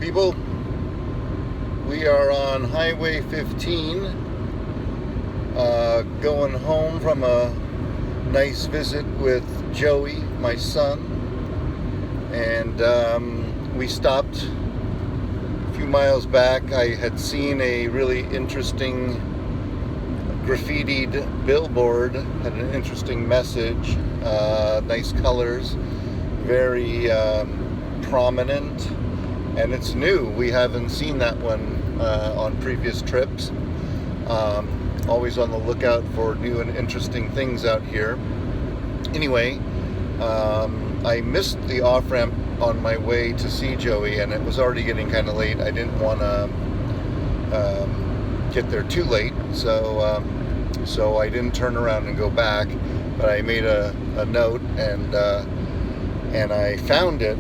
people. We are on Highway 15, going home from a nice visit with Joey, my son, and we stopped a few miles back. I had seen a really interesting graffitied billboard, had an interesting message, nice colors, very prominent, and it's new. We haven't seen that one on previous trips. Always on the lookout for new and interesting things out here. Anyway, I missed the off-ramp on my way to see Joey, and it was already getting kind of late. I didn't want to get there too late, so I didn't turn around and go back, but I made a note, and I found it.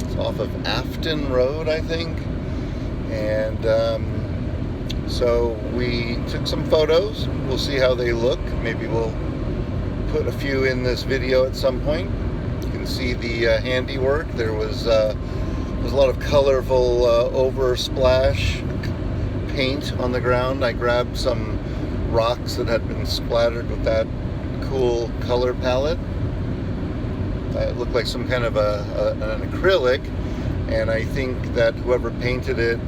It's off of Afton Road, I think, and so we took some photos. We'll see how they look. Maybe we'll put a few in this video at some point. You can see the handiwork. There was a lot of colorful oversplash paint on the ground. I grabbed some rocks that had been splattered with that cool color palette. It looked like some kind of an acrylic, and I think that whoever painted it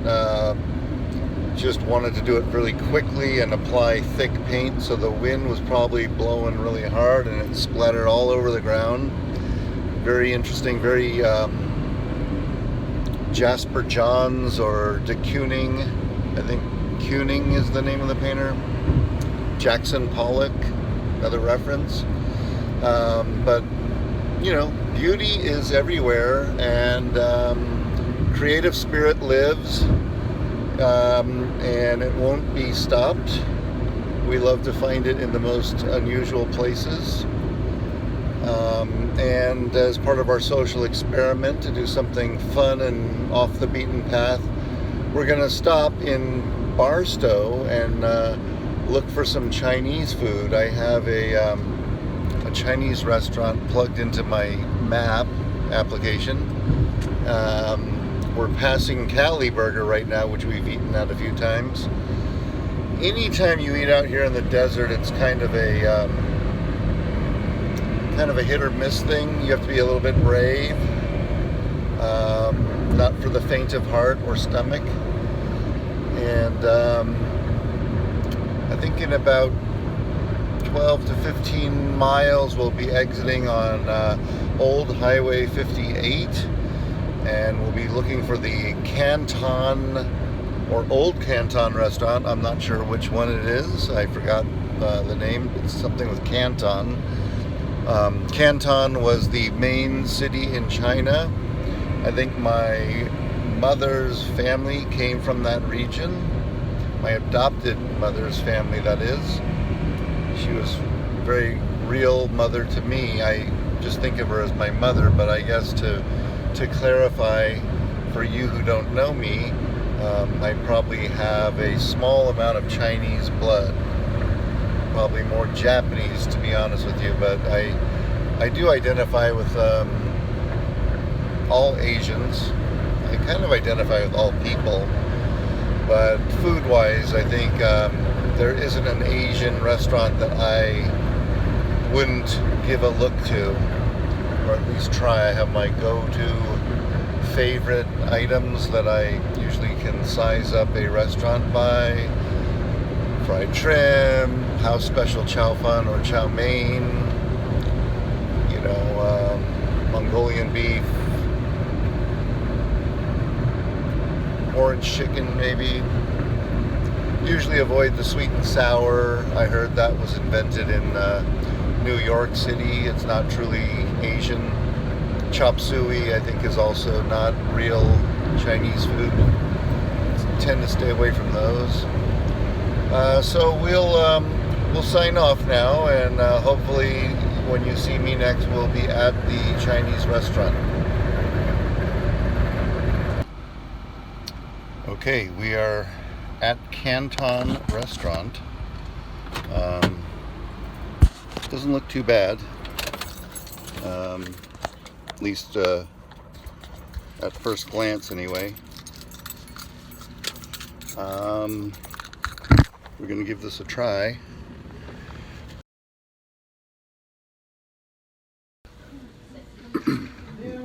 just wanted to do it really quickly and apply thick paint, so the wind was probably blowing really hard and it splattered all over the ground. Very interesting, very Jasper Johns or de Kooning. I think Kooning is the name of the painter. Jackson Pollock, another reference. But you know, beauty is everywhere, and creative spirit lives, and it won't be stopped. We love to find it in the most unusual places, and as part of our social experiment to do something fun and off the beaten path, we're going to stop in Barstow and look for some Chinese food. I have a Chinese restaurant plugged into my map application. We're passing Cali Burger right now, which we've eaten at a few times. Anytime you eat out here in the desert, it's kind of a hit or miss thing. You have to be a little bit brave. Not for the faint of heart or stomach. And I think in about 12 to 15 miles we'll be exiting on Old Highway 58, and we'll be looking for the Canton or Old Canton restaurant. I'm not sure which one it is. I forgot the name. It's something with Canton. Canton was the main city in China. I think my mother's family came from that region. My adopted mother's family, that is. She was a very real mother to me. I just think of her as my mother, but I guess to clarify for you who don't know me, I probably have a small amount of Chinese blood, probably more Japanese, to be honest with you, but I do identify with all Asians. I kind of identify with all people, but food-wise, I think there isn't an Asian restaurant that I wouldn't give a look to, or at least try. I have my go-to favorite items that I usually can size up a restaurant by. Fried shrimp, house special chow fun or chow mein, Mongolian beef, orange chicken maybe. Usually avoid the sweet and sour. I heard that was invented in New York City. It's not truly Asian. Chop suey, I think, is also not real Chinese food. Tend to stay away from those. So we'll sign off now, and hopefully when you see me next, we'll be at the Chinese restaurant. Okay, we are at Canton Restaurant. Doesn't look too bad. At least at first glance anyway. We're going to give this a try.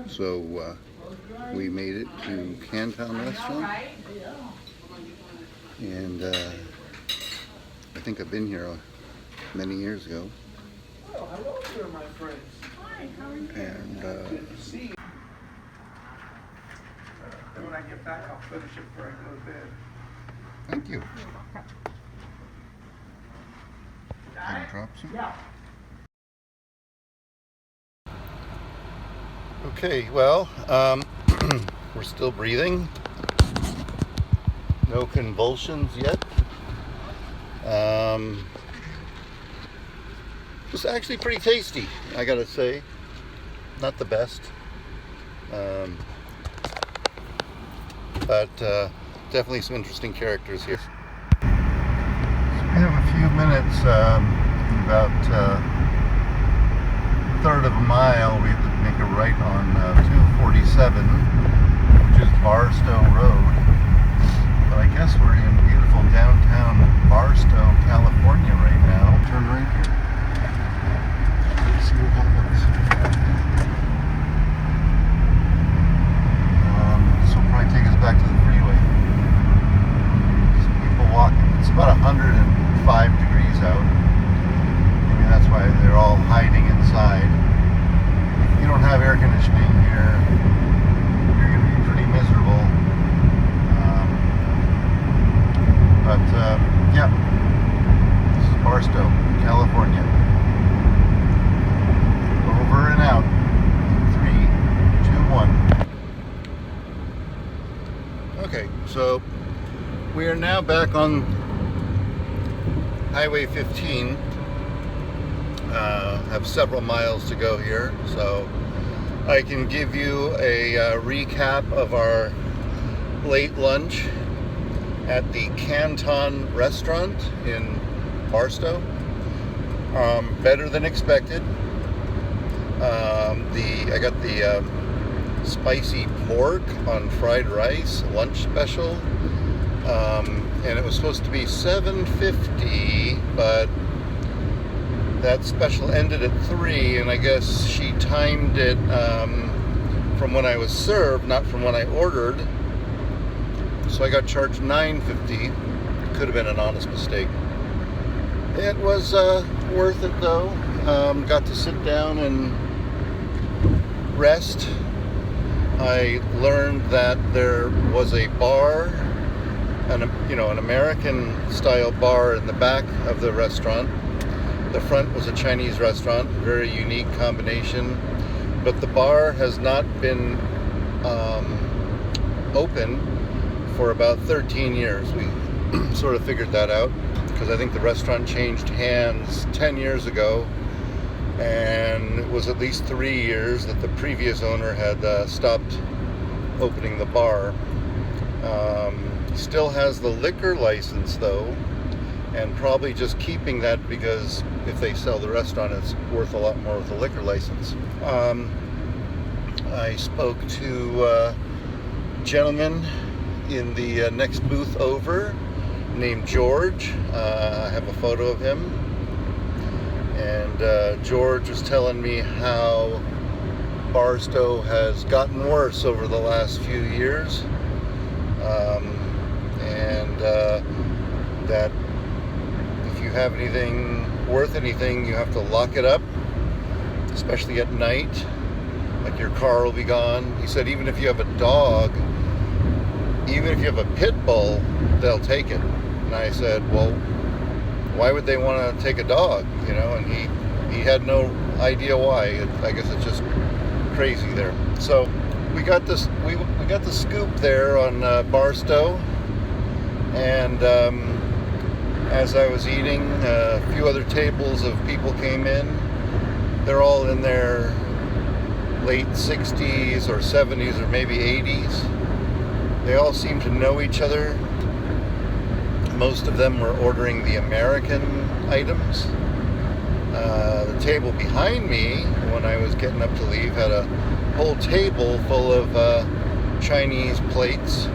So we made it to Canton restaurant, and I think I've been here many years ago. Oh, hello there, my friends. Hi, how are you? And Good to see you. And when I get back, I'll finish it before I go to bed. thank you. Can you drop some? Yeah. Okay, well, we're still breathing. No convulsions yet. It's actually pretty tasty, I gotta say. Not the best, but definitely some interesting characters here. So we have a few minutes, about a third of a mile. We have to make a right on 247, which is Barstow Road. But I guess we're in beautiful downtown Barstow, California right now. Turn right here. Let's see what happens. This will probably take us back to the freeway. Some people walking. It's about 105 degrees out. Maybe that's why they're all hiding inside. If you don't have air conditioning here, you're going to be pretty miserable. Yeah, this is Barstow, California. Over and out. 3, 2, 1. Okay, so we are now back on Highway 15. Have several miles to go here, so I can give you a recap of our late lunch at the Canton restaurant in Barstow. Better than expected. I got the spicy pork on fried rice lunch special, and it was supposed to be $7.50, but that special ended at 3, and I guess she timed it from when I was served, not from when I ordered. So I got charged $9.50. Could have been an honest mistake. It was worth it though. Got to sit down and rest. I learned that there was a bar, an American style bar in the back of the restaurant. The front was a Chinese restaurant, very unique combination. But the bar has not been open for about 13 years. We sort of figured that out because I think the restaurant changed hands 10 years ago, and it was at least 3 years that the previous owner had stopped opening the bar. Still has the liquor license though, and probably just keeping that because if they sell the restaurant, it's worth a lot more with the liquor license. I spoke to a gentleman in the next booth over named George. I have a photo of him, and George was telling me how Barstow has gotten worse over the last few years, and that if you have anything worth anything, you have to lock it up, especially at night. Like your car will be gone. He said even if you have a dog, even if you have a pit bull, they'll take it. And I said, well, why would they want to take a dog? And he had no idea why. I guess it's just crazy there. So we got this. We got the scoop there on Barstow, and as I was eating, a few other tables of people came in. They're all in their late 60s or 70s or maybe 80s. They all seem to know each other. Most of them were ordering the American items. The table behind me, when I was getting up to leave, had a whole table full of Chinese plates.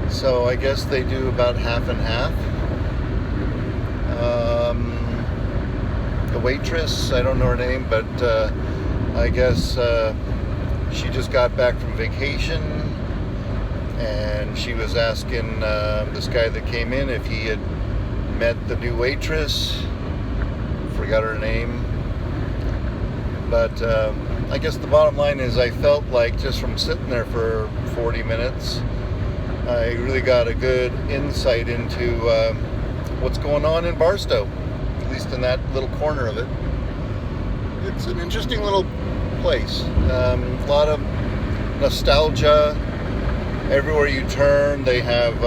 So I guess they do about half and half. The waitress, I don't know her name, but I guess she just got back from vacation, and she was asking this guy that came in if he had met the new waitress. Forgot her name. But I guess the bottom line is I felt like just from sitting there for 40 minutes, I really got a good insight into what's going on in Barstow, at least in that little corner of it. It's an interesting little place. A lot of nostalgia. Everywhere you turn, they have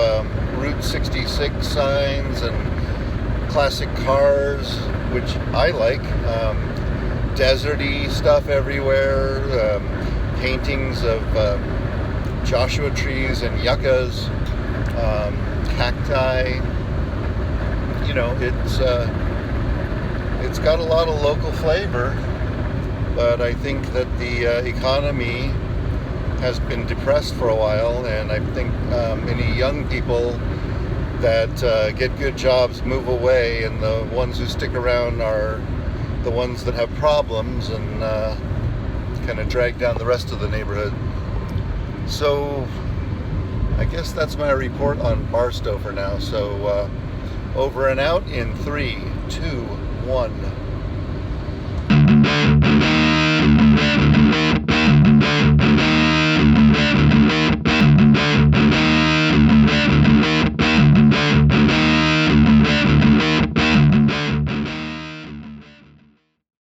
Route 66 signs and classic cars, which I like. Deserty stuff everywhere. Paintings of Joshua trees and yuccas, cacti. You know, it's got a lot of local flavor, but I think that the economy has been depressed for a while, and I think many young people that get good jobs move away, and the ones who stick around are the ones that have problems and kind of drag down the rest of the neighborhood. So I guess that's my report on Barstow for now. So over and out in 3, 2, 1.